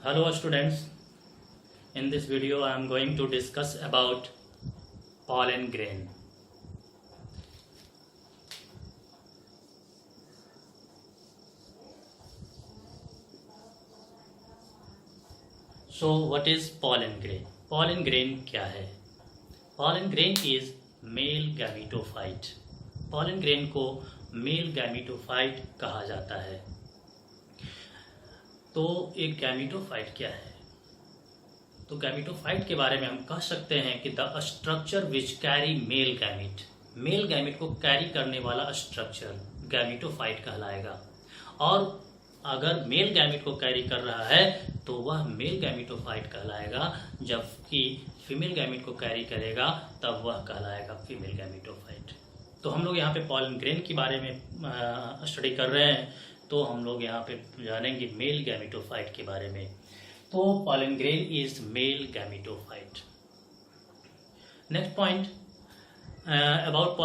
Hello students, in this video I am going to discuss about pollen grain. So what is pollen grain? Pollen grain क्या है? Pollen grain is male gametophyte. Pollen grain को male gametophyte कहा जाता है. तो एक gametophyte क्या है? तो गैमेटोफाइट के बारे में हम कह सकते हैं कि the structure which carry male gamete को कैरी करने वाला स्ट्रक्चर गैमेटोफाइट कहलाएगा। और अगर मेल गैमेट को कैरी कर रहा है तो वह मेल गैमेटोफाइट कहलाएगा, जबकि फीमेल गैमेट को कैरी करेगा तब वह कहलाएगा फीमेल गैमेटोफाइट। तो हम लोग यहाँ पे पॉलन ग्रेन के बारे में स्टडी कर रहे हैं, तो हम लोग यहाँ पे जानेंगे मेल गैमेटोफाइट के बारे में। तो pollen grain is male gametophyte. Next point about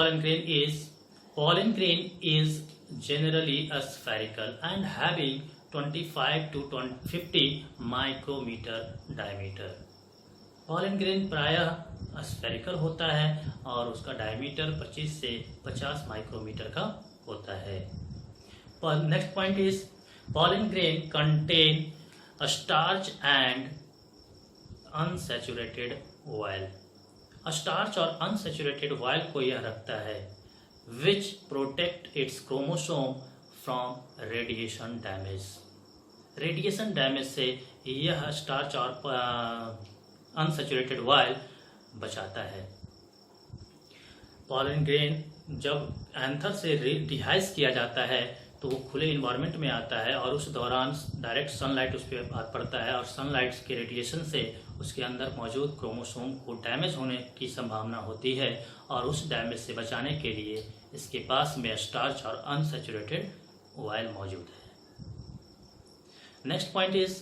pollen grain is generally spherical and having 25 to 50 micrometer diameter. Pollen grain प्रायः स्फेरिकल होता है और उसका डायमीटर 25 से 50 माइक्रोमीटर का होता है। Next point is pollen grain contain a starch and unsaturated oil. Starch और अनसेचुरेटेड ऑयल को यह रखता है विच protect it's chromosome from radiation damage. Radiation damage से यह स्टार्च और अनसेचुरेटेड ऑयल बचाता है। पॉलन ग्रेन जब एंथर से डिहाइस किया जाता है तो वो खुले इन्वायरमेंट में आता है और उस दौरान डायरेक्ट सनलाइट उस पर पड़ता है और सनलाइट के रेडिएशन से उसके अंदर मौजूद क्रोमोसोम को डैमेज होने की संभावना होती है, और उस डैमेज से बचाने के लिए इसके पास में स्टार्च और अनसैचुरेटेड ऑयल मौजूद है। Next point is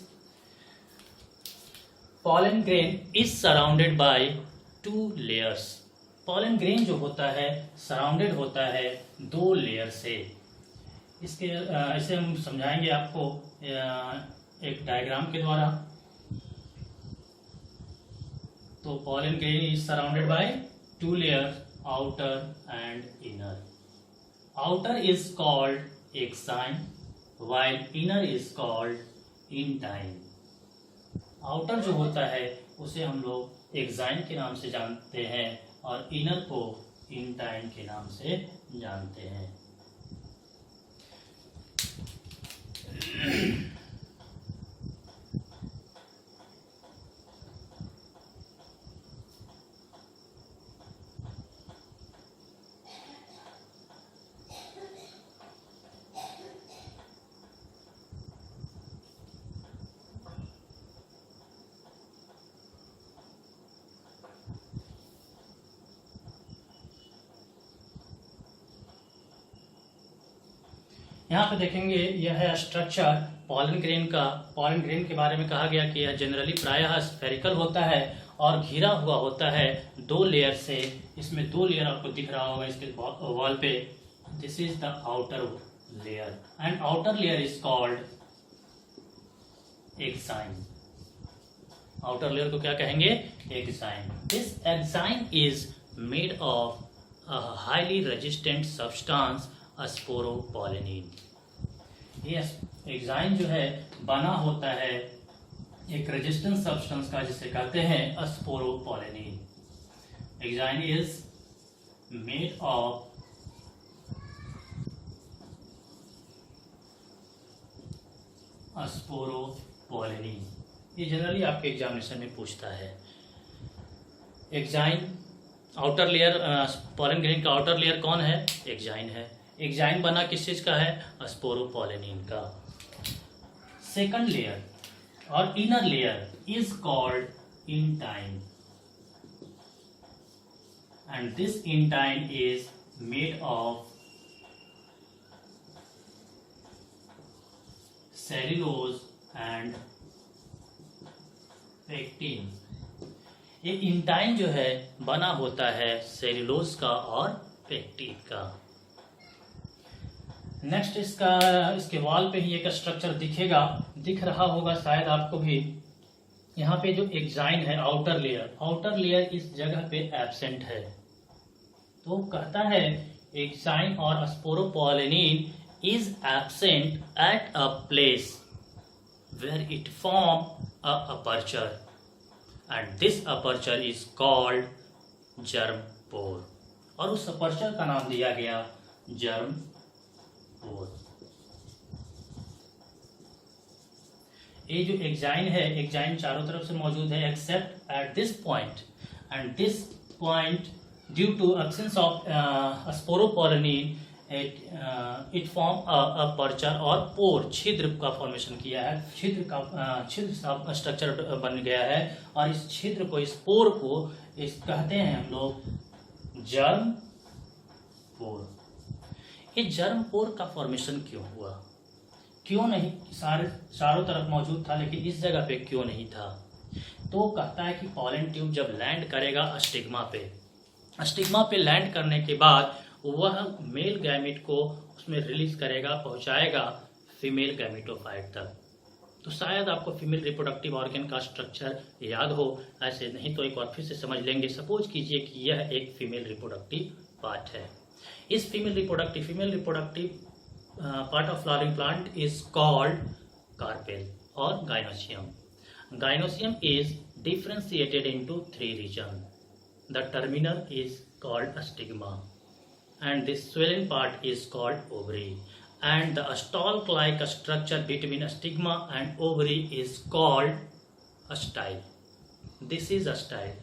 pollen grain is surrounded by 2 layers. Pollen grain जो होता है सराउंडेड होता है 2 लेयर से। इसे हम समझाएंगे आपको एक डायग्राम के द्वारा। तो pollen grain is surrounded by 2 layers, outer and inner. Outer is called exine while inner is called intine. Outer जो होता है उसे हम लोग एक्साइन के नाम से जानते हैं और इनर को इंटाइन के नाम से जानते हैं। यहाँ पे देखेंगे यह है स्ट्रक्चर पॉलन ग्रेन का। पॉलन ग्रेन के बारे में कहा गया कि यह जनरली प्रायः स्फेरिकल होता है और घिरा हुआ होता है 2 लेयर से। इसमें 2 लेयर आपको दिख रहा होगा इसके वॉल पे। This is the outer layer and outer layer is called exine. Outer layer को क्या कहेंगे? Exine. This exine is made of a highly resistant substance sporopollenin. ये एक्साइन जो है बना होता है एक रेजिस्टेंट सब्सटेंस का जिसे कहते हैं sporopollenin. Exine is made of sporopollenin. ये जनरली आपके एग्जामिनेशन में पूछता है। Exine outer layer, pollen grain का आउटर लेयर कौन है? एक्साइन है। एक्साइन बना किस चीज का है? स्पोरोपोलेनिन का। सेकंड लेयर और inner layer is called intine and this intine is made of cellulose and pectin. ये इंटाइन जो है बना होता है सेल्यूलोज का और पेक्टिन का। नेक्स्ट इसके वॉल पे ही एक स्ट्रक्चर दिखेगा दिख रहा होगा शायद आपको भी, यहाँ पे जो एक्साइन है आउटर लेयर इस जगह पे एब्सेंट है। तो कहता है एक्साइन और sporopollenin is absent at a place where it form a aperture and this aperture is called germ pore और उस अपर्चर का नाम दिया गया जर्म पोर। ये जो एक्साइन है, एक्साइन चारों तरफ से मौजूद है except at this point and this point due to absence of sporopollenin it form aperture और पोर, छिद्र का फॉर्मेशन किया है, छिद्र स्ट्रक्चर बन गया है और इस छिद्र को, इस पोर को इस कहते हैं हम लोग जर्म पोर। ये जर्म पोर का फॉर्मेशन क्यों हुआ, क्यों नहीं, चारों तरफ मौजूद था लेकिन इस जगह पे क्यों नहीं था? तो कहता है कि पॉलन ट्यूब जब लैंड करेगा स्टिग्मा पे लैंड करने के बाद वह मेल गैमेट को उसमें रिलीज करेगा, पहुंचाएगा फीमेल गैमेटोफाइट तक। तो शायद आपको फीमेल रिप्रोडक्टिव ऑर्गन का स्ट्रक्चर याद हो, ऐसे नहीं तो एक बार फिर से समझ लेंगे। सपोज कीजिए कि यह एक फीमेल रिप्रोडक्टिव पार्ट है। इस female reproductive part of flowering plant is called carpel और gynoecium. Gynoecium is differentiated into 3 regions. The terminal is called stigma, and this swollen part is called ovary, and the stalk-like structure between stigma and ovary is called a style. This is a style.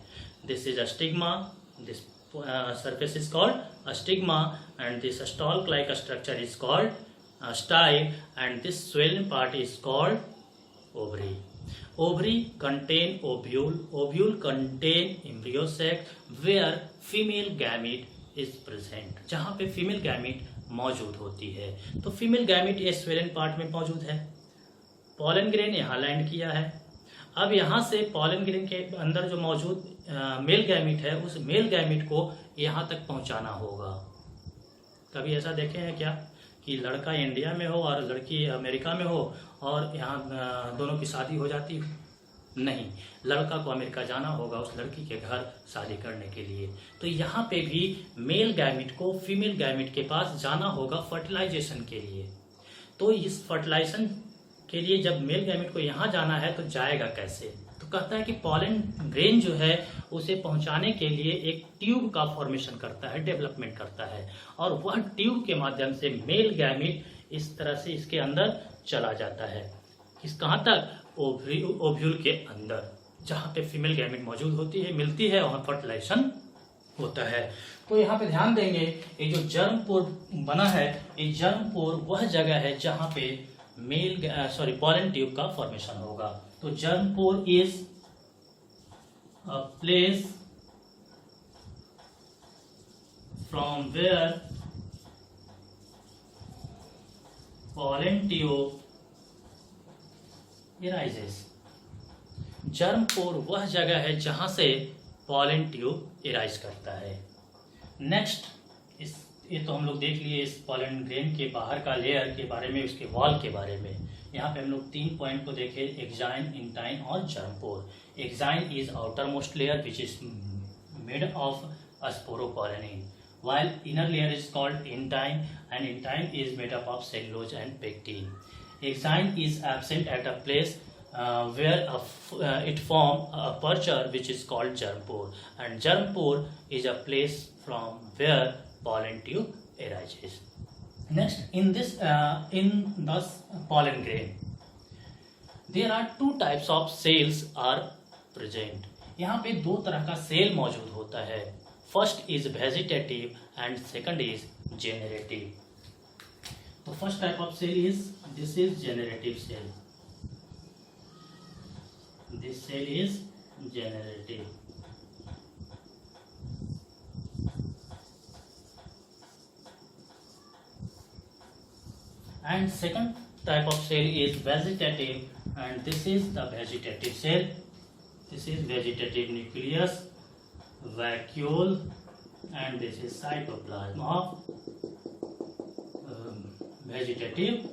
This is a stigma. This surface is called a stigma, and this stalk-like structure is called a style, and this swollen part is called ovary. Ovary contain ovule. Ovule contain embryo sac where female gamete is present. जहाँ पे female gamete मौजूद होती है। तो female gamete ये swollen part में मौजूद है। पॉलन ग्रेन यहाँ लैंड किया है। अब यहाँ से पॉलन ग्रेन के अंदर जो मौजूद मेल गैमेट है, उस मेल गैमेट को यहाँ तक पहुँचाना होगा। कभी ऐसा देखे हैं क्या कि लड़का इंडिया में हो और लड़की अमेरिका में हो और यहाँ दोनों की शादी हो जाती हो? नहीं, लड़का को अमेरिका जाना होगा उस लड़की के घर शादी करने के लिए। तो यहाँ पे भी मेल गैमेट को फीमेल गैमेट के पास जाना होगा फर्टिलाइजेशन के लिए। तो इस फर्टिलाइजेशन के लिए जब मेल गैमेट को यहाँ जाना है तो जाएगा कैसे? तो कहता है कि पॉलन ग्रेन जो है उसे पहुंचाने के लिए एक ट्यूब का फॉर्मेशन करता है, डेवलपमेंट करता है, और वह ट्यूब के माध्यम से मेल गैमेट इस तरह से इसके अंदर चला जाता है। किस कहाँ तक? ओव्यूल के अंदर, जहाँ पे फीमेल गैमेट मौजूद होती है, मिलती है, वहाँ फर्टिलाइजेशन होता है। तो यहाँ पे ध्यान देंगे, ये जो जर्म पोर बना है, ये जर्म पोर वह जगह है जहाँ पे पॉलन ट्यूब का फॉर्मेशन होगा। तो germ pore is a place from where pollen tube arises. Germ pore वह जगह है जहां से पॉलन ट्यूब एराइज करता है। नेक्स्ट, ये तो हम लोग देख लिए इस पॉलन ग्रेन के बाहर का लेयर के बारे में, उसके वॉल के बारे में। यहाँ पे हम लोग 3 पॉइंट को देखे, एक्साइन, इंटाइन और germ pore. Exine is outer most layer which is made of sporopollenin, while inner layer is called intine, and intine is made up of cellulose and pectin. Exine is absent at a place where it form a aperture which is called germ pore, and germ pore is a place from where pollen tube arises. Next, in this pollen grain, there are 2 types of cells are present. यहाँ पे 2 तरह का cell मौजूद होता है। First is vegetative and second is generative. तो first type of cell is, this is generative cell, this cell is generative. And second type of cell is vegetative and this is the vegetative cell. This is vegetative nucleus, vacuole, and this is cytoplasm of vegetative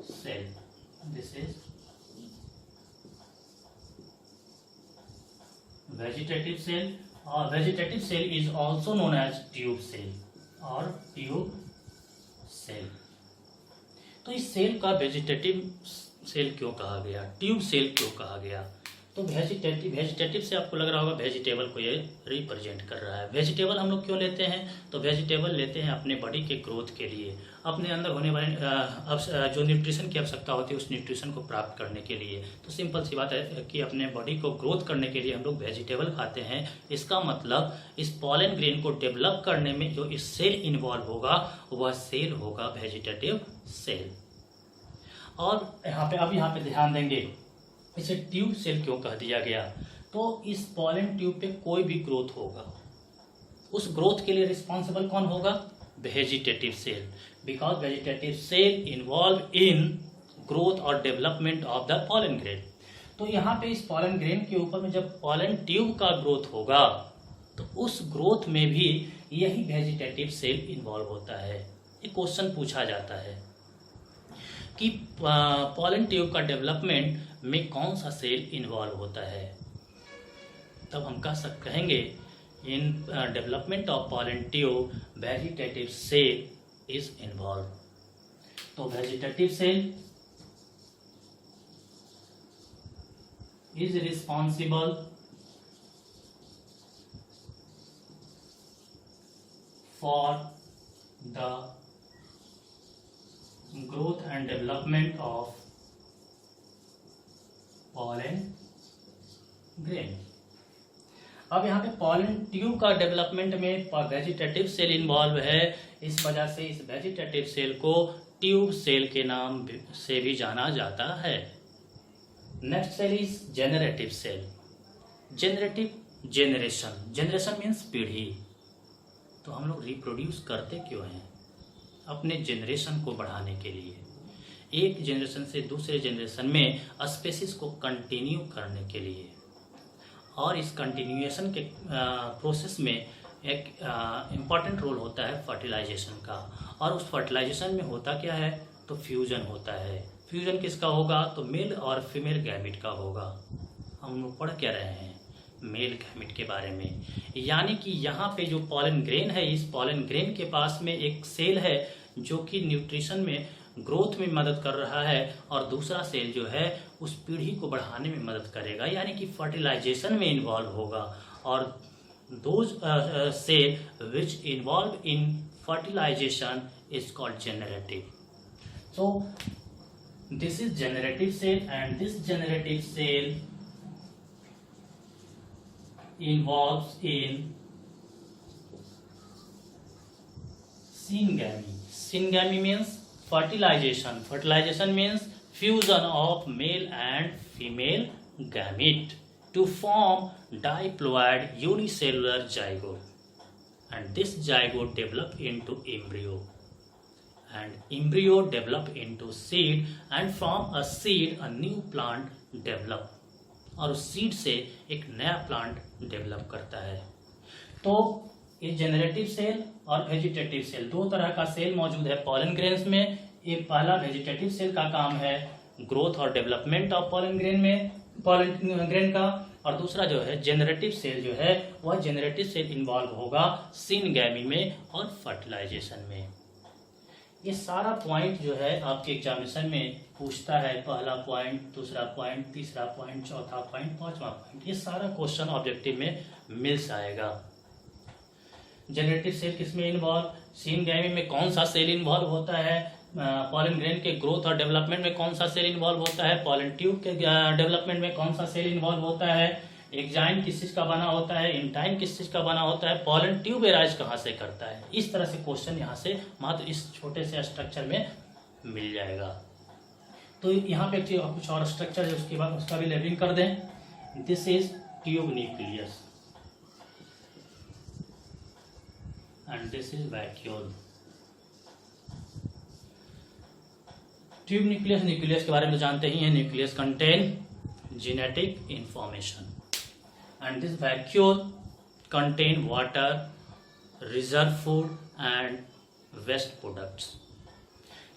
cell, This is vegetative cell, or vegetative cell is also known as tube cell or tube cell. तो इस cell का vegetative cell क्यों कहा गया, tube cell क्यों कहा गया? तो वेजिटेटिव से आपको लग रहा होगा वेजिटेबल को ये रिप्रेजेंट कर रहा है। वेजिटेबल हम लोग क्यों लेते हैं? तो वेजिटेबल लेते हैं अपने बॉडी के ग्रोथ के लिए, अपने अंदर होने वाले जो न्यूट्रिशन की आवश्यकता होती है उस न्यूट्रिशन को प्राप्त करने के लिए। तो सिंपल सी बात है कि अपने बॉडी को ग्रोथ करने के लिए हम लोग वेजिटेबल खाते हैं। इसका मतलब इस पॉलन ग्रेन को डेवलप करने में जो इस सेल इन्वॉल्व होगा वह सेल होगा वेजिटेटिव सेल। और यहाँ पे ध्यान देंगे इसे ट्यूब सेल क्यों कह दिया गया? तो इस पॉलन ट्यूब पे कोई भी ग्रोथ होगा, उस ग्रोथ के लिए रिस्पॉन्सिबल कौन होगा? Vegetative cell, because vegetative cell involve in growth और development of the pollen grain. तो यहाँ पे इस पॉलन ग्रेन के ऊपर में जब पॉलन ट्यूब का ग्रोथ होगा तो उस ग्रोथ में भी यही वेजिटेटिव सेल इन्वॉल्व होता है। एक क्वेश्चन पूछा जाता है कि पॉलन ट्यूब का डेवलपमेंट में कौन सा सेल इन्वॉल्व होता है, तब हम कहेंगे in development of pollen tube vegetative cell is involve. तो vegetative cell is responsible for the growth and development of pollen grain। अब यहाँ पे पॉलन ट्यूब का डेवलपमेंट में वेजिटेटिव सेल इन्वॉल्व है, इस वजह से इस वेजिटेटिव सेल को ट्यूब सेल के नाम से भी जाना जाता है। Next cell is generative cell. Generation means पीढ़ी। तो हम लोग रिप्रोड्यूस करते क्यों हैं? अपने जनरेशन को बढ़ाने के लिए, एक जनरेशन से दूसरे जनरेशन में स्पेसिस को कंटिन्यू करने के लिए। और इस कंटिन्यूएशन के प्रोसेस में एक इम्पॉर्टेंट रोल होता है फर्टिलाइजेशन का। और उस फर्टिलाइजेशन में होता क्या है? तो फ्यूजन होता है। फ्यूजन किसका होगा? तो मेल और फीमेल गैमिट का होगा। हम लोग पढ़ क्या रहे हैं? मेल गैमिट के बारे में। यानी कि यहाँ पे जो पॉलन ग्रेन है, इस पॉलन ग्रेन के पास में एक सेल है जो कि न्यूट्रिशन में ग्रोथ में मदद कर रहा है, और दूसरा सेल जो है उस पीढ़ी को बढ़ाने में मदद करेगा, यानी कि फर्टिलाइजेशन में इन्वॉल्व होगा। और those cell which involve in fertilisation is called generative. So this is generative cell, and this generative cell involves in syngamy. Syngamy means fertilization. Fertilization means fusion of male and female gamete to form diploid unicellular zygote, and this zygote develop into embryo, and embryo develop into seed, and from a seed a new plant develop, और उस seed से एक नया plant develop करता है। तो ये generative cell और वेजिटेटिव सेल, दो तरह का सेल मौजूद है पॉलन ग्रेन्स में। एक पहला वेजिटेटिव सेल का काम है ग्रोथ और डेवलपमेंट ऑफ पॉलन ग्रेन का, और दूसरा जो है जेनरेटिव सेल जो है वह जेनरेटिव सेल इन्वॉल्व होगा सिनगैमी में और फर्टिलाइजेशन में। ये सारा पॉइंट जो है आपके एग्जामिनेशन में पूछता है, पहला पॉइंट, दूसरा पॉइंट, तीसरा पॉइंट, चौथा पॉइंट, पांचवा पॉइंट, ये सारा क्वेश्चन ऑब्जेक्टिव में मिल जाएगा। जेनरेटिव सेल किसमें इन्वॉल्व? सिनगैमी में कौन सा सेल इन्वॉल्व होता है? पॉलन ग्रेन के ग्रोथ और डेवलपमेंट में कौन सा सेल इन्वॉल्व होता है? पॉलन ट्यूब के डेवलपमेंट में कौन सा सेल इन्वॉल्व होता है? एग्जाइन किस चीज का बना होता है? इंटाइन किस चीज का बना होता है? पॉलन ट्यूब एराइज कहाँ से करता है? इस तरह से क्वेश्चन यहाँ से मात्र इस छोटे से स्ट्रक्चर में मिल जाएगा। तो यहाँ पे कुछ और स्ट्रक्चर है, उसके बाद उसका भी लेबलिंग कर दें। This is tube nucleus and this is vacuole. Tube nucleus के बारे में तो जानते ही हैं। Nucleus contain genetic information, and this vacuole contain water, reserve food and waste products।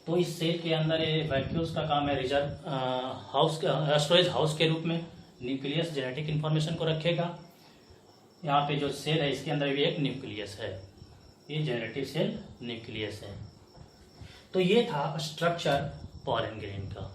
तो इस सेल के अंदर ये वैक्यूल्स का काम है रिजर्व हाउस स्टोरेज हाउस के रूप में। न्यूक्लियस जेनेटिक इन्फॉर्मेशन को रखेगा। यहाँ पे जो सेल है इसके अंदर भी एक न्यूक्लियस है, ये जेनेरेटिव सेल न्यूक्लियस है। तो ये था स्ट्रक्चर पॉलन ग्रेन का।